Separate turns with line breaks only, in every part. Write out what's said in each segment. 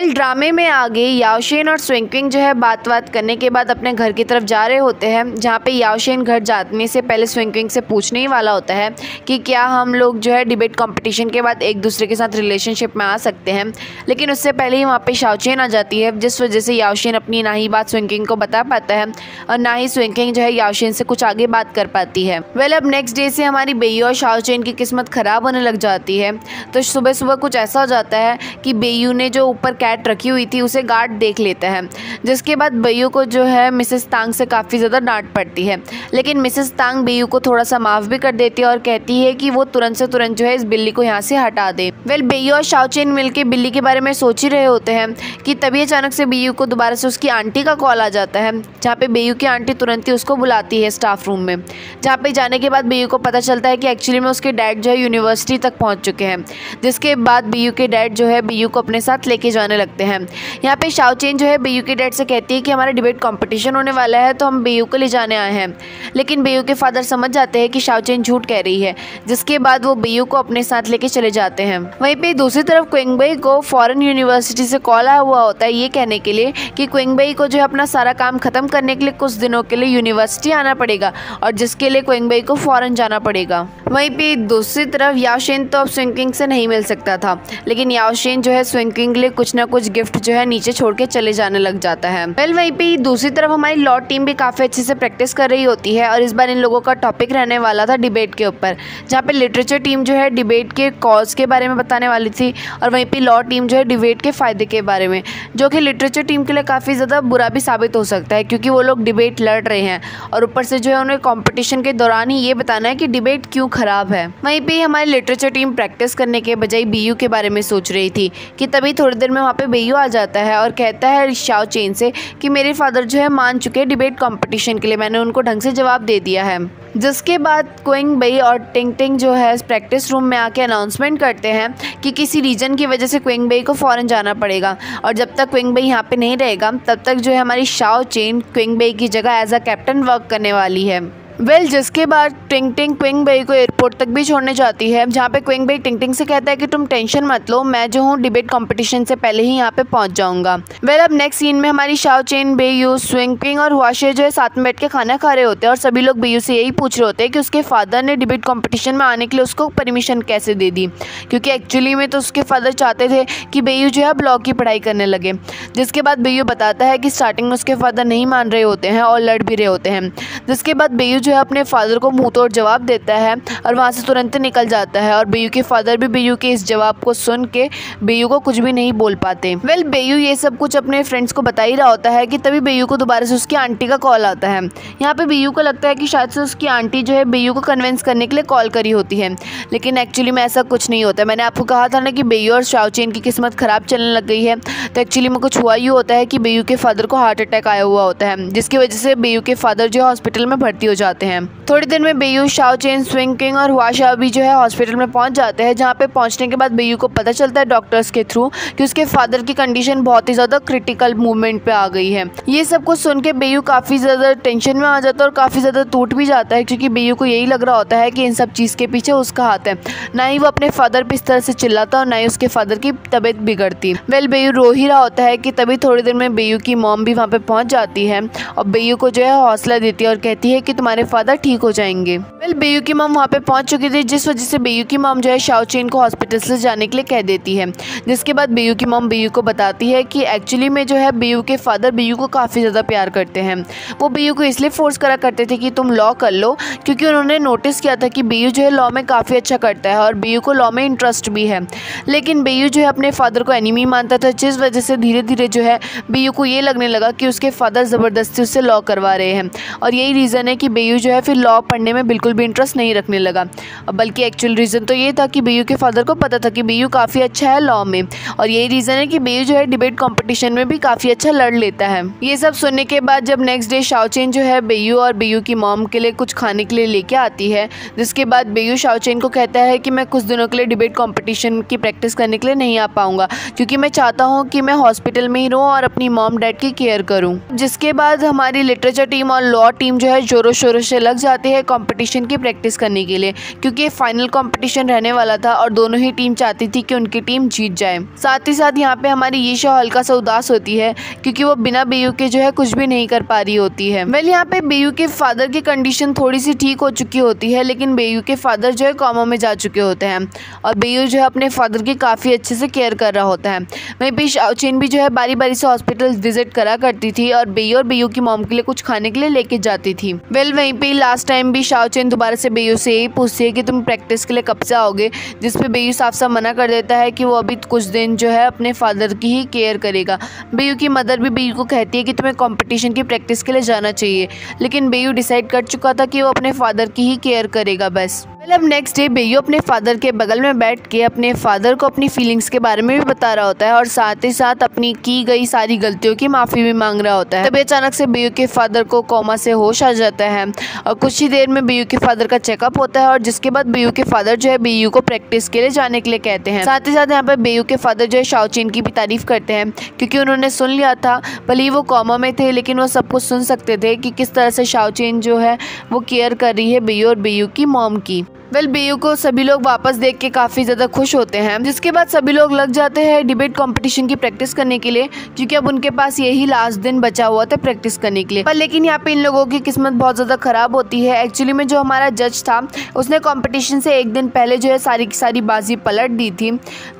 ड्रामे में आगे याओशेन और स्विंगकिंग जो है बात करने के बाद अपने घर की तरफ जा रहे होते हैं, जहाँ पे याओशेन घर जाने से पहले स्विंगकिंग से पूछने ही वाला होता है कि क्या हम लोग जो है डिबेट कंपटीशन के बाद एक दूसरे के साथ रिलेशनशिप में आ सकते हैं। लेकिन उससे पहले ही वहाँ पे शाओचेन आ जाती है, जिस वजह से याओशेन अपनी ना ही बात स्विंगकिंग को बता पाता है और ना ही स्विंगकिंग जो है याओशेन से कुछ आगे बात कर पाती है। अब नेक्स्ट डे से हमारी बेयू और शाओचेन की किस्मत ख़राब होने लग जाती है। तो सुबह सुबह कुछ ऐसा हो जाता है कि बेयू ने जो ऊपर कैट रखी हुई थी उसे गार्ड देख लेता है, जिसके बाद बेयू को जो है मिसेस तांग से काफ़ी ज़्यादा डांट पड़ती है। लेकिन मिसेस तांग बेयू को थोड़ा सा माफ़ भी कर देती है और कहती है कि वो तुरंत से तुरंत जो है इस बिल्ली को यहाँ से हटा दे। बेयू और शाओचेन मिलकर बिल्ली के बारे में सोच ही रहे होते हैं कि तभी अचानक से बेयू को दोबारा से उसकी आंटी का कॉल आ जाता है, जहाँ पे बेयू की आंटी तुरंत ही उसको बुलाती है स्टाफ रूम में। जहाँ पे जाने के बाद बेयू को पता चलता है कि एक्चुअली में उसके डैड जो है यूनिवर्सिटी तक पहुँच चुके हैं, जिसके बाद बेयू के डैड जो है बेयू को अपने साथ लेके जाने लगते हैं। यहाँ पे शाओचेन जो है बेयू के डैड से कहती है कि हमारा डिबेट कंपटीशन होने वाला है, तो हम बेयू को ले जाने आए हैं। लेकिन बेयू के फादर समझ जाते हैं कि शाओचेन झूठ कह रही है, जिसके बाद वो बेयू को अपने साथ लेके चले जाते हैं। वहीं पे दूसरी तरफ क्विंगबेई को फॉरेन यूनिवर्सिटी से कॉल आया हुआ होता है ये कहने के लिए कि क्विंगबेई को जो है अपना सारा काम खत्म करने के लिए कुछ दिनों के लिए यूनिवर्सिटी आना पड़ेगा, और जिसके लिए क्विंगबेई को फॉरेन जाना पड़ेगा। वहीं पे दूसरी तरफ याओशेन तो अब स्विंगकिंग से नहीं मिल सकता था, लेकिन याओशेन जो है स्विंगकिंग के लिए कुछ ना कुछ गिफ्ट जो है नीचे छोड़ के चले जाने लग जाता है। वहीं पे दूसरी तरफ हमारी लॉ टीम भी काफ़ी अच्छे से प्रैक्टिस कर रही होती है, और इस बार इन लोगों का टॉपिक रहने वाला था डिबेट के ऊपर, जहाँ पे लिटरेचर टीम जो है डिबेट के कॉज के बारे में बताने वाली थी, और वहीं पे लॉ टीम जो है डिबेट के फ़ायदे के बारे में, जो कि लिटरेचर टीम के लिए काफ़ी ज़्यादा बुरा भी साबित हो सकता है, क्योंकि वो लोग डिबेट लड़ रहे हैं और ऊपर से जो है उन्हें कॉम्पिटिशन के दौरान ही ये बताना है कि डिबेट क्यों ख़राब है। वहीं पे हमारी लिटरेचर टीम प्रैक्टिस करने के बजाय बेयू के बारे में सोच रही थी कि तभी थोड़ी देर में वहाँ पे बेयू आ जाता है और कहता है शाओचेन से कि मेरे फादर जो है मान चुके हैं डिबेट कंपटीशन के लिए, मैंने उनको ढंग से जवाब दे दिया है। जिसके बाद क्विंगबेई और टिंग जो है प्रैक्टिस रूम में आके अनाउंसमेंट करते हैं कि किसी रीजन की वजह से क्विंगबेई को फॉरेन जाना पड़ेगा, और जब तक क्विंगबेई यहाँ पे नहीं रहेगा तब तक जो है हमारी शाओचेन क्विंगबेई की जगह एज अ कैप्टन वर्क करने वाली है। जिसके बाद टिंग क्विंगबेई को एयरपोर्ट तक भी छोड़ने जाती है, जहाँ पे क्विंगबेई टिंग से कहता है कि तुम टेंशन मत लो, मैं जो हूँ डिबेट कंपटीशन से पहले ही यहाँ पे पहुँच जाऊँगा। अब नेक्स्ट सीन में हमारी शाओचेन, बेयू, स्विंगकिंग और हुआशे जो है साथ में बैठ के खाना खा रहे होते हैं, और सभी लोग बेयू से यही पूछ रहे होते हैं कि उसके फादर ने डिबेट कॉम्पिटिशन में आने के लिए उसको परमिशन कैसे दे दी, क्योंकि एक्चुअली में तो उसके फादर चाहते थे कि बेयू जो है लॉ की पढ़ाई करने लगे। जिसके बाद बेयू बताता है कि स्टार्टिंग में उसके फादर नहीं मान रहे होते हैं और लड़ भी रहे होते हैं। जिसके बाद बेयू जो है अपने फादर को मुंह तोड़ जवाब देता है और वहाँ से तुरंत निकल जाता है, और बेयू के फादर भी बेयू के इस जवाब को सुन के बेयू को कुछ भी नहीं बोल पाते। बेयू ये सब कुछ अपने फ्रेंड्स को बता ही रहा होता है कि तभी बेयू को दोबारा से उसकी आंटी का कॉल आता है। यहाँ पे बेयू को लगता है कि शायद से उसकी आंटी जो है बेयू को कन्विंस करने के लिए कॉल करी होती है, लेकिन एक्चुअली में ऐसा कुछ नहीं होता। मैंने आपको कहा था ना कि बेयू और शाओचेन की किस्मत खराब चलने लग गई है, तो एक्चुअली में कुछ हुआ ही होता है कि बेयू के फादर को हार्ट अटैक आया हुआ होता है, जिसकी वजह से बेयू के फादर जो है हॉस्पिटल में भर्ती हो जाते हैं। थोड़ी देर में बेयू, शाओचेन, स्विंगकिंग और हुआशा भी जो है हॉस्पिटल में पहुंच जाते हैं, जहां पे पहुंचने के बाद बेयू को पता चलता है डॉक्टर्स के थ्रू कि उसके फादर की कंडीशन बहुत ही ज़्यादा क्रिटिकल मूवमेंट पे आ गई है। ये सब कुछ सुन के बेयू काफ़ी ज़्यादा टेंशन में आ जाता है और काफ़ी ज़्यादा टूट भी जाता है, क्योंकि बेयू को यही लग रहा होता है कि इन सब चीज़ के पीछे उसका हाथ है। ना ही वो अपने फादर पर इस तरह से चिल्लाता और ना ही उसके फादर की तबीयत बिगड़ती। बेयू रो ही रहा होता है कि तभी थोड़ी देर में बेयू की मॉम भी वहाँ पे पहुँच जाती है और बेयू को जो है हौसला देती है और कहती है कि तुम्हारे फादर ठीक हो जाएंगे। बेयू की मॉम वहाँ पे पहुँच चुकी थी, जिस वजह से बेयू की मॉम जो है शाओचेन को हॉस्पिटल से जाने के लिए कह देती है। जिसके बाद बेयू की मॉम बेयू को बताती है कि एक्चुअली में जो है बेयू के फादर बेयू को काफ़ी ज़्यादा प्यार करते हैं। वो बेयू को इसलिए फोर्स करा करते थे कि तुम लॉ कर लो, क्योंकि उन्होंने नोटिस किया था कि बेयू जो है लॉ में काफ़ी अच्छा करता है और बेयू को लॉ में इंटरेस्ट भी है। लेकिन बेयू जो है अपने फादर को एनिमी मानता था, जिस वजह से धीरे धीरे जो है बेयू को ये लगने लगा कि उसके फादर ज़बरदस्ती उससे लॉ करवा रहे हैं, और यही रीज़न है कि बेयू जो है फिर लॉ पढ़ने में बिल्कुल भी इंटरेस्ट नहीं रखने लगा। बल्कि एक्चुअल रीज़न तो ये था कि बेयू के फादर को पता था कि बेयू काफ़ी अच्छा है लॉ में, और यही रीज़न है कि बेयू जो है डिबेट कंपटीशन में भी काफ़ी अच्छा लड़ लेता है। ये सब सुनने के बाद जब नेक्स्ट डे शाओचेन जो है बेयू और बेयू की मॉम के लिए कुछ खाने के लिए लेके आती है, जिसके बाद बेयू शाओचेन को कहता है कि मैं कुछ दिनों के लिए डिबेट कंपटीशन की प्रैक्टिस करने के लिए नहीं आ पाऊँगा, क्योंकि मैं चाहता हूँ कि मैं हॉस्पिटल में ही रहूँ और अपनी मॉम डैड की केयर करूँ। जिसके बाद हमारी लिटरेचर टीम और लॉ टीम जो है जोरों शोरों जोर से लग जाते हैं कंपटीशन की प्रैक्टिस करने के लिए, क्योंकि फाइनल कंपटीशन रहने वाला था और दोनों ही टीम चाहती थी कि उनकी टीम जीत जाए। साथ ही साथ यहाँ पे हमारी यीशा हल्का सा उदास होती है क्योंकि वो बिना बेयू के जो है कुछ भी नहीं कर पा रही होती है। वेल यहाँ पे बेयू के फादर की कंडीशन थोड़ी सी ठीक हो चुकी होती है, लेकिन बेयू के फादर जो है कोमा में जा चुके होते हैं और बेयू जो है अपने फादर की काफ़ी अच्छे से केयर कर रहा होता है। वहीं पे शाओचेन भी जो है बारी बारी से हॉस्पिटल विजिट करा करती थी और बेयू की मॉम के लिए कुछ खाने के लिए लेके जाती थी। वेल वहीं पे लास्ट टाइम भी शाओचेन दोबारा से बेयू से यही पूछती है कि तुम प्रैक्टिस के लिए कब से आओगे, जिसपे बेयू साफ साफ मना कर देता है कि वो अभी कुछ दिन जो है अपने फादर की ही केयर करेगा। बेयू की मदर भी बेयू को कहती है कि तुम्हें कंपटीशन की प्रैक्टिस के लिए जाना चाहिए, लेकिन बेयू डिसाइड कर चुका था कि वो अपने फादर की ही केयर करेगा बस। अब नेक्स्ट डे बेयू अपने फादर के बगल में बैठ के अपने फादर को अपनी फीलिंग्स के बारे में भी बता रहा होता है और साथ ही साथ अपनी की गई सारी गलतियों की माफ़ी भी मांग रहा होता है। तभी अचानक से बेयू के फादर को कोमा से होश आ जाता है और कुछ ही देर में बेयू के फादर का चेकअप होता है और जिसके बाद बेयू के फादर जो है बेयू को प्रैक्टिस के लिए जाने के लिए कहते हैं। साथ ही साथ यहाँ पे बेयू के फादर जो है शाओचेन की भी तारीफ करते हैं क्योंकि उन्होंने सुन लिया था, भले ही वो कोमा में थे लेकिन वो सब कुछ सुन सकते थे कि किस तरह से शाओचेन जो है वो केयर कर रही है बेयू और बेयू की मॉम की। वेल बेयू को सभी लोग वापस देख के काफ़ी ज़्यादा खुश होते हैं, जिसके बाद सभी लोग लग जाते हैं डिबेट कंपटीशन की प्रैक्टिस करने के लिए क्योंकि अब उनके पास यही लास्ट दिन बचा हुआ था प्रैक्टिस करने के लिए। पर लेकिन यहाँ पे इन लोगों की किस्मत बहुत ज़्यादा ख़राब होती है। एक्चुअली में जो हमारा जज था उसने कंपटीशन से एक दिन पहले जो है सारी की सारी बाजी पलट दी थी।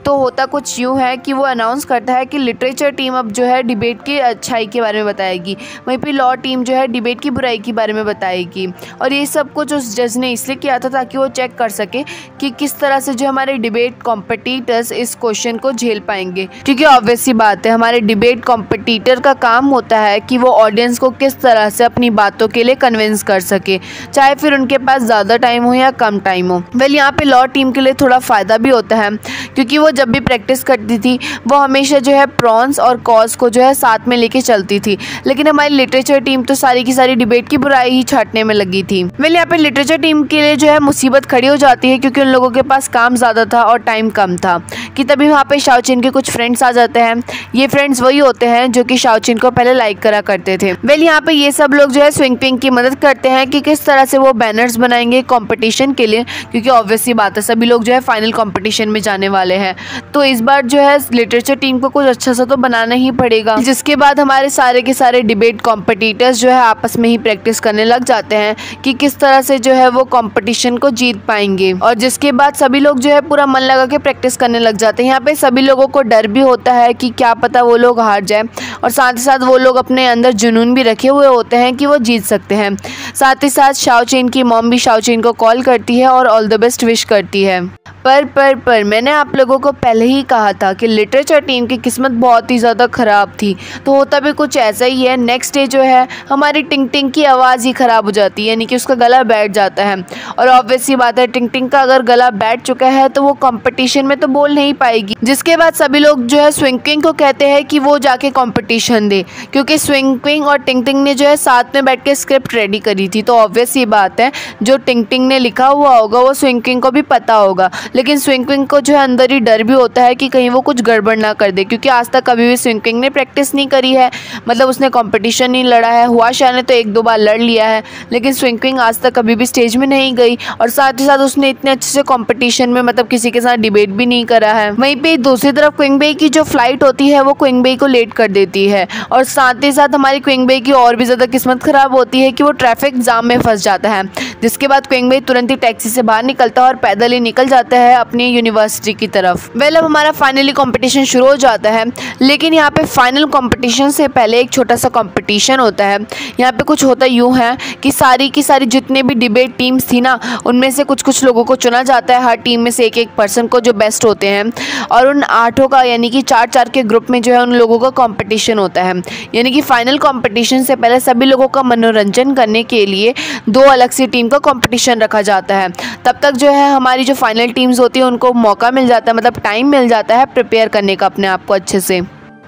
तो होता कुछ यूँ है कि वो अनाउंस करता है कि लिटरेचर टीम अब जो है डिबेट की अच्छाई के बारे में बताएगी, वहीं पर लॉ टीम जो है डिबेट की बुराई के बारे में बताएगी। और ये सब कुछ उस जज ने इसलिए किया था ताकि वो चेक कर सके कि किस तरह से जो हमारे डिबेट कॉम्पिटिटर्स इस क्वेश्चन को झेल पाएंगे, क्योंकि ऑब्वियस सी बात है हमारे डिबेट कॉम्पिटिटर का काम होता है कि वो ऑडियंस को किस तरह से अपनी बातों के लिए कन्विंस कर सके, चाहे फिर उनके पास ज़्यादा टाइम हो या कम टाइम हो। वेल यहाँ पे लॉ टीम के लिए थोड़ा फ़ायदा भी होता है क्योंकि वो जब भी प्रैक्टिस करती थी वो हमेशा जो है प्रॉन्स और कॉज को जो है साथ में लेके चलती थी, लेकिन हमारी लिटरेचर टीम तो सारी की सारी डिबेट की बुराई ही छाटने में लगी थी। वेल यहाँ पे लिटरेचर टीम के लिए जो है मुसीबत खड़ी हो जाती है क्योंकि उन लोगों के पास काम ज़्यादा था और टाइम कम था कि तभी वहाँ पे शाओचेन के कुछ फ्रेंड्स आ जाते हैं। ये फ्रेंड्स वही होते हैं जो कि शाओचेन को पहले लाइक करा करते थे। वेल यहाँ पे ये सब लोग जो है स्विंग पिंग की मदद करते हैं कि किस तरह से वो बैनर्स बनाएंगे कंपटीशन के लिए, क्योंकि ऑब्वियस सी बात है सभी लोग जो है फाइनल कंपटीशन में जाने वाले हैं। तो इस बार जो है लिटरेचर टीम को कुछ अच्छा सा तो बनाना ही पड़ेगा, जिसके बाद हमारे सारे के सारे डिबेट कॉम्पिटिटर्स जो है आपस में ही प्रैक्टिस करने लग जाते हैं कि किस तरह से जो है वो कंपटीशन को जीत पाएंगे। और जिसके बाद सभी लोग जो है पूरा मन लगा के प्रैक्टिस करने लग जाते हैं। यहाँ पे सभी लोगों को डर भी होता है कि क्या पता वो लोग हार जाए, और साथ ही साथ वो लोग अपने अंदर जुनून भी रखे हुए होते हैं कि वो जीत सकते हैं। साथ ही साथ शाओचेन की मॉम भी शाओचेन को कॉल करती है और ऑल द बेस्ट विश करती है। पर मैंने आप लोगों को पहले ही कहा था कि लिटरेचर टीम की किस्मत बहुत ही ज़्यादा ख़राब थी, तो होता भी कुछ ऐसा ही है। नेक्स्ट डे जो है हमारी टिंग टिंग की आवाज़ ही ख़राब हो जाती है, यानी कि उसका गला बैठ जाता है। और ऑब्वियस सी बात है टिंग टिंग का अगर गला बैठ चुका है तो वो कंपटीशन में तो बोल नहीं पाएगी, जिसके बाद सभी लोग जो है स्विंग पिंग को कहते हैं कि वो जाके कंपटीशन दे, क्योंकि स्विंग पिंग और टिंग टिंग ने जो है साथ में बैठ के स्क्रिप्ट रेडी करी थी। तो ऑब्वियस सी बात है जो टिंग टिंग ने लिखा हुआ होगा वो स्विंग पिंग को भी पता होगा, लेकिन स्विंग पिंग को जो है अंदर ही डर भी होता है कि कहीं वो कुछ गड़बड़ ना कर दे, क्योंकि आज तक कभी भी स्विंग पिंग ने प्रैक्टिस नहीं करी है, मतलब उसने कंपटीशन नहीं लड़ा है। हुआ शाह ने तो 1-2 बार लड़ लिया है, लेकिन स्विंग पिंग आज तक कभी भी स्टेज में नहीं गई, और साथ ही साथ उसने इतने अच्छे से कंपटीशन में मतलब किसी के साथ डिबेट भी नहीं करा है। वहीं पे दूसरी तरफ क्विंग बेई की जो फ्लाइट होती है वो क्विंग बेई को लेट कर देती है, और साथ ही साथ हमारी क्विंग बेई की और भी ज़्यादा किस्मत ख़राब होती है कि वो ट्रैफिक जाम में फंस जाता है, जिसके बाद क्विंग बेई तुरंत ही टैक्सी से बाहर निकलता है और पैदल ही निकल जाता है अपनी यूनिवर्सिटी की तरफ। वेल अब हमारा फाइनली कंपटीशन शुरू हो जाता है, लेकिन यहाँ पे फाइनल कंपटीशन से पहले एक छोटा सा कंपटीशन होता है। यहाँ पे कुछ होता यूँ है कि सारी की सारी जितने भी डिबेट टीम्स थी ना, उनमें से कुछ लोगों को चुना जाता है, हर टीम में से एक पर्सन को जो बेस्ट होते हैं, और उन 8 का यानी कि 4-4 के ग्रुप में जो है उन लोगों का कंपटीशन होता है। यानी कि फाइनल कंपटीशन से पहले सभी लोगों का मनोरंजन करने के लिए 2 अलग सी टीम का कंपटीशन रखा जाता है। तब तक जो है हमारी जो फाइनल टीम्स होती है उनको मौका मिल जाता है, मतलब टाइम मिल जाता है प्रिपेयर करने का अपने आप को अच्छे से।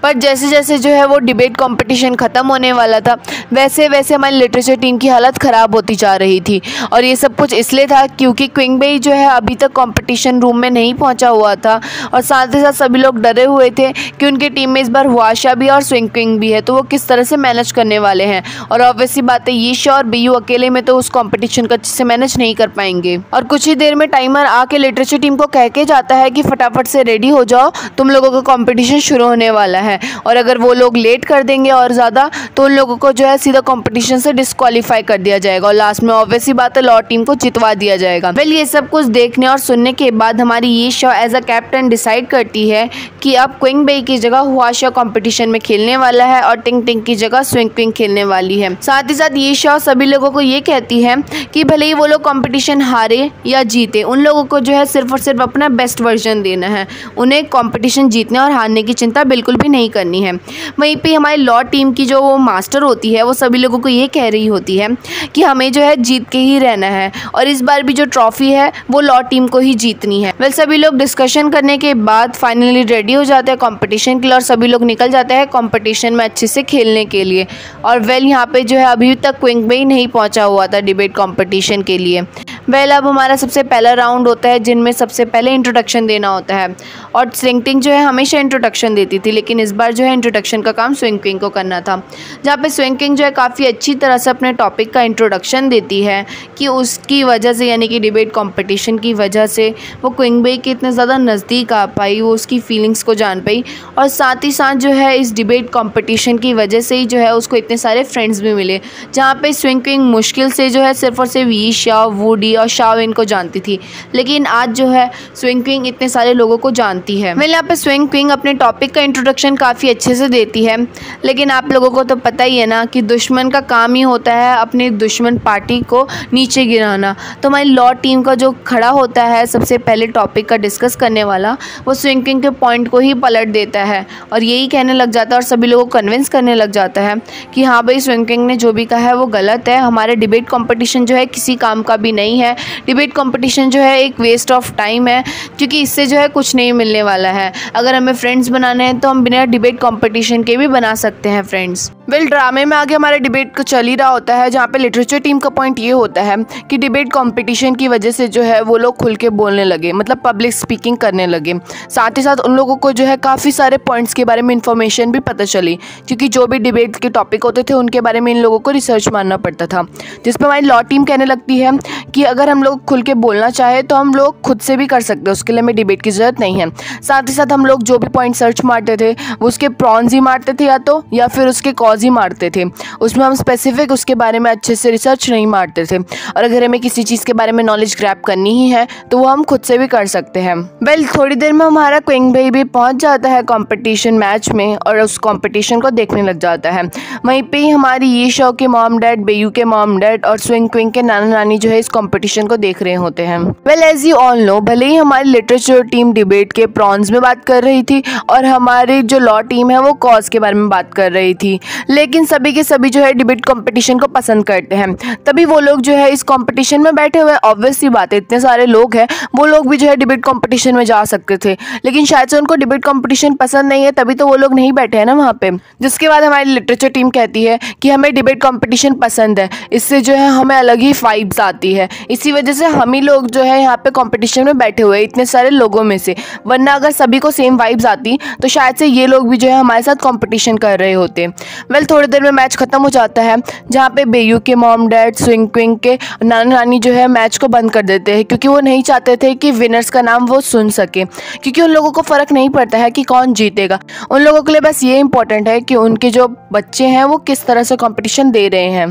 पर जैसे जैसे जो है वो डिबेट कंपटीशन ख़त्म होने वाला था, वैसे वैसे हमारी लिटरेचर टीम की हालत ख़राब होती जा रही थी। और ये सब कुछ इसलिए था क्योंकि क्विंग बेई जो है अभी तक कंपटीशन रूम में नहीं पहुंचा हुआ था, और साथ ही साथ सभी लोग डरे हुए थे कि उनकी टीम में इस बार हुआशा भी और स्विंग क्विंग भी है, तो वो किस तरह से मैनेज करने वाले हैं। और ऑब्वियसली बात है, यीशा और बेयू अकेले में तो उस कंपटीशन को अच्छे से मैनेज नहीं कर पाएंगे। और कुछ ही देर में टाइमर आके लिटरेचर टीम को कह के जाता है कि फटाफट से रेडी हो जाओ, तुम लोगों का कंपटीशन शुरू होने वाला है। और अगर वो लोग लेट कर देंगे और ज़्यादा तो उन लोगों को जो है सीधा कंपटीशन से डिस्क्वालीफाई कर दिया जाएगा, और लास्ट में ऑब्वियसली बात है लॉ टीम को जितवा दिया जाएगा। वेल, ये सब कुछ देखने और सुनने के बाद हमारी यीशा एज अ कैप्टन डिसाइड करती है कि अब क्विंग बेई की जगह हुआशा कंपटीशन में खेलने वाला है और टिंग टिंग की जगह स्विंग क्विंग खेलने वाली है। साथ ही साथ यीशा सभी लोगों को ये कहती है कि भले ही वो लोग कंपटीशन हारे या जीते, उन लोगों को जो है सिर्फ और सिर्फ अपना बेस्ट वर्जन देना है, उन्हें कंपटीशन जीतने और हारने की चिंता बिल्कुल भी नहीं करनी है। वहीं पे हमारी लॉ टीम की जो वो मास्टर होती है वो सभी लोगों को ये कह रही होती है कि हमें जो है जीत के ही रहना है, और इस बार भी जो ट्रॉफी है वो लॉ टीम को ही जीतनी है। वेल, सभी लोग डिस्कशन करने के बाद फाइनली रेडी हो जाते हैं कंपटीशन के लिए, और सभी लोग निकल जाते हैं कंपटीशन में अच्छे से खेलने के लिए। और वेल, यहाँ पे जो है अभी तक क्विंग बेई नहीं पहुंचा हुआ था डिबेट कंपटीशन के लिए। वेल, अब हमारा सबसे पहला राउंड होता है जिनमें सबसे पहले इंट्रोडक्शन देना होता है, और स्विंग टिंग जो है हमेशा इंट्रोडक्शन देती थी, लेकिन इस बार जो है इंट्रोडक्शन का काम स्विंग क्विंग को करना था। जहाँ पे स्विंग क्विंग जो है काफ़ी अच्छी तरह से अपने टॉपिक का इंट्रोडक्शन देती है कि उसकी वजह से, यानी कि डिबेट कंपटीशन की वजह से वो क्विंग बेई के इतने ज़्यादा नज़दीक आ पाई, वो उसकी फीलिंग्स को जान पाई, और साथ ही साथ जो है इस डिबेट कंपटीशन की वजह से ही जो है उसको इतने सारे फ्रेंड्स भी मिले। जहाँ पे स्विंग क्विंग मुश्किल से जो है सिर्फ और सिर्फ यीशा, वुडी और शाओइन को जानती थी, लेकिन आज जो है स्विंग क्विंग इतने सारे लोगों को जानती है। मैंने यहाँ पे स्विंग क्विंग अपने टॉपिक का इंट्रोडक्शन काफ़ी अच्छे से देती है, लेकिन आप लोगों को तो पता ही है ना कि दुश्मन का काम ही होता है अपनी दुश्मन पार्टी को नीचे गिराना। तो हमारी लॉ टीम का जो खड़ा होता है सबसे पहले टॉपिक का डिस्कस करने वाला, वो स्विंग क्विंग के पॉइंट को ही पलट देता है और यही कहने लग जाता है और सभी लोगों को कन्विंस करने लग जाता है कि हाँ भाई, स्विंग क्विंग ने जो भी कहा है वो गलत है, हमारे डिबेट कंपटीशन जो है किसी काम का भी नहीं है, डिबेट कंपटीशन जो है एक वेस्ट ऑफ टाइम है, क्योंकि इससे जो है कुछ नहीं मिलने वाला है। अगर हमें फ्रेंड्स बनाने हैं तो हम बिना डिबेट कंपटीशन के भी बना सकते हैं फ्रेंड्स। वेल, ड्रामे में आगे हमारा डिबेट चल ही रहा होता है, जहाँ पे लिटरेचर टीम का पॉइंट ये होता है कि डिबेट कंपटीशन की वजह से जो है वो लोग खुल के बोलने लगे, मतलब पब्लिक स्पीकिंग करने लगे। साथ ही साथ उन लोगों को जो है काफ़ी सारे पॉइंट्स के बारे में इंफॉर्मेशन भी पता चली, क्योंकि जो भी डिबेट के टॉपिक होते थे उनके बारे में इन लोगों को रिसर्च मानना पड़ता था, जिसमें हमारी लॉ टीम कहने लगती है कि अगर हम लोग खुल के बोलना चाहे तो हम लोग खुद से भी कर सकते हैं, उसके लिए हमें डिबेट की ज़रूरत नहीं है। साथ ही साथ हम लोग जो भी पॉइंट सर्च मारते थे वो उसके प्रॉन्स ही मारते थे या फिर उसके कॉज ही मारते थे, उसमें हम स्पेसिफिक उसके बारे में अच्छे से रिसर्च नहीं मारते थे। और अगर हमें किसी चीज़ के बारे में नॉलेज ग्रैब करनी ही है तो वो हम खुद से भी कर सकते हैं। वेल, थोड़ी देर में हमारा क्विंग बेई भी पहुंच जाता है कंपटीशन मैच में और उस कंपटीशन को देखने लग जाता है। वहीं पे ही हमारी यीशा के मॉम डैड, बेयू के मॉम डैड और स्विंग क्विंग के नाना नानी जो है इस कंपटीशन को देख रहे होते हैं। Well, as you all know, भले ही हमारी लिटरेचर टीम डिबेट के प्रॉन्स में बात कर रही थी और हमारी जो लॉ टीम है वो कॉज के बारे में बात कर रही थी, लेकिन सभी के सभी जो है डिबेट कंपटीशन को पसंद करते हैं। तभी वो लोग जो है इस कंपटीशन में बैठे हुए, ऑब्वियसली बात है इतने सारे लोग हैं, वो लोग भी जो है डिबेट कंपटीशन में जा सकते थे, लेकिन शायद से उनको डिबेट कंपटीशन पसंद नहीं है, तभी तो वो लोग नहीं बैठे हैं ना वहाँ पे। जिसके बाद हमारी लिटरेचर टीम कहती है कि हमें डिबेट कंपटीशन पसंद है, इससे जो है हमें अलग ही वाइब्स आती है, इसी वजह से हम ही लोग जो है यहाँ पे कंपटीशन में बैठे हुए इतने सारे लोगों में से, वरना अगर सभी को सेम वाइब्स आती तो शायद से ये लोग भी जो है हमारे साथ कंपटीशन कर रहे होते। वेल, थोड़ी देर में मैच खत्म हो जाता है, जहाँ पे बेयू के मॉम डैड, स्विंग क्विंग के नाना नानी जो है मैच को बंद कर देते हैं, क्योंकि वो नहीं चाहते थे कि विनर्स का नाम वो सुन सके, क्योंकि उन लोगों को फ़र्क नहीं पड़ता है कि कौन जीतेगा। उन लोगों के लिए बस ये इंपॉर्टेंट है कि उनके जो बच्चे हैं वो किस तरह से कंपटीशन दे रहे हैं।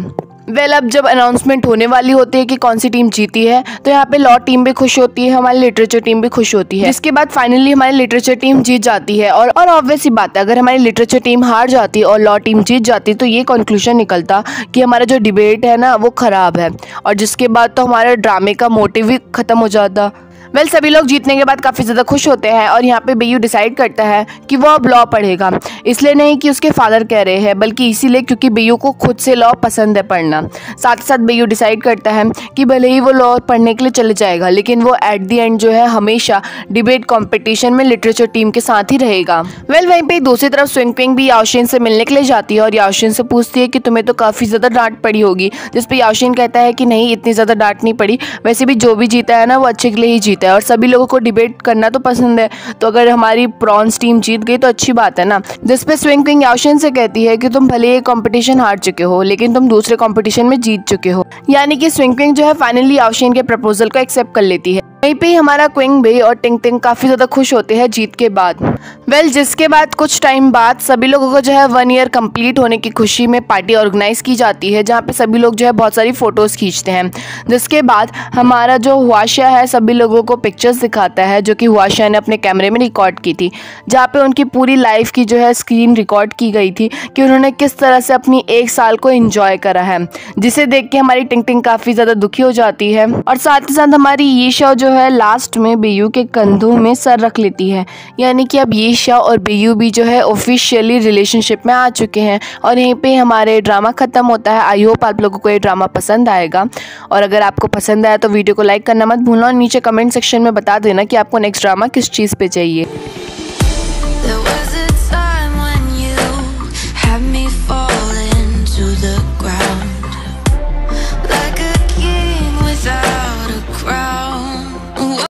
वेल, अब जब अनाउंसमेंट होने वाली होती है कि कौन सी टीम जीती है, तो यहाँ पे लॉ टीम भी खुश होती है, हमारी लिटरेचर टीम भी खुश होती है, जिसके बाद फाइनली हमारी लिटरेचर टीम जीत जाती है। और ऑब्वियस ही बात है, अगर हमारी लिटरेचर टीम हार जाती और लॉ टीम जीत जाती तो ये कंक्लूजन निकलता कि हमारा जो डिबेट है ना वो ख़राब है, और जिसके बाद तो हमारे ड्रामे का मोटिव ही ख़त्म हो जाता। वेल सभी लोग जीतने के बाद काफ़ी ज़्यादा खुश होते हैं और यहाँ पे बेयू डिसाइड करता है कि वो अब लॉ पढ़ेगा, इसलिए नहीं कि उसके फादर कह रहे हैं बल्कि इसीलिए क्योंकि बेयू को खुद से लॉ पसंद है पढ़ना। साथ ही साथ बेयू डिसाइड करता है कि भले ही वो लॉ पढ़ने के लिए चले जाएगा लेकिन वो एट दी एंड जो है हमेशा डिबेट कॉम्पिटिशन में लिटरेचर टीम के साथ ही रहेगा। वेल वहीं पर दूसरी तरफ स्विंग क्विंग भी याओशिन से मिलने के लिए जाती है और याओशिन से पूछती है कि तुम्हें तो काफ़ी ज़्यादा डांट पड़ी होगी, जिस पर याओशिन कहता है कि नहीं इतनी ज़्यादा डांट नहीं पड़ी, वैसे भी जो भी जीता है ना वो अच्छे के लिए ही जीता है और सभी लोगों को डिबेट करना तो पसंद है, तो अगर हमारी प्रॉन्स टीम जीत गई तो अच्छी बात है ना। जिस पे स्विंग क्विंग याओशिन से कहती है कि तुम भले ये कंपटीशन हार चुके हो लेकिन तुम दूसरे कंपटीशन में जीत चुके हो, यानी कि स्विंग क्विंग जो है फाइनली याओशिन के प्रपोजल को एक्सेप्ट कर लेती है। वहीं पे हमारा क्विंग भी और टिंग टिंग काफ़ी ज़्यादा खुश होते हैं जीत के बाद। वेल जिसके बाद कुछ टाइम बाद सभी लोगों को जो है 1 ईयर कंप्लीट होने की खुशी में पार्टी ऑर्गेनाइज की जाती है जहाँ पे सभी लोग जो है बहुत सारी फ़ोटोज़ खींचते हैं। जिसके बाद हमारा जो हुआशिया है सभी लोगों को पिक्चर्स दिखाता है जो कि हुआशिया ने अपने कैमरे में रिकॉर्ड की थी, जहाँ पे उनकी पूरी लाइफ की जो है स्क्रीन रिकॉर्ड की गई थी कि उन्होंने किस तरह से अपनी 1 साल को एंजॉय करा है, जिसे देख के हमारी टिंग टिंग काफ़ी ज़्यादा दुखी हो जाती है। और साथ ही साथ हमारी यीशा जो है लास्ट में बेयू के कंधों में सर रख लेती है, यानी कि अब यीशा और बेयू भी जो है ऑफिशियली रिलेशनशिप में आ चुके हैं और यहीं पे हमारे ड्रामा ख़त्म होता है। आई होप आप लोगों को ये ड्रामा पसंद आएगा और अगर आपको पसंद आया तो वीडियो को लाइक करना मत भूलना और नीचे कमेंट सेक्शन में बता देना कि आपको नेक्स्ट ड्रामा किस चीज़ पे चाहिए।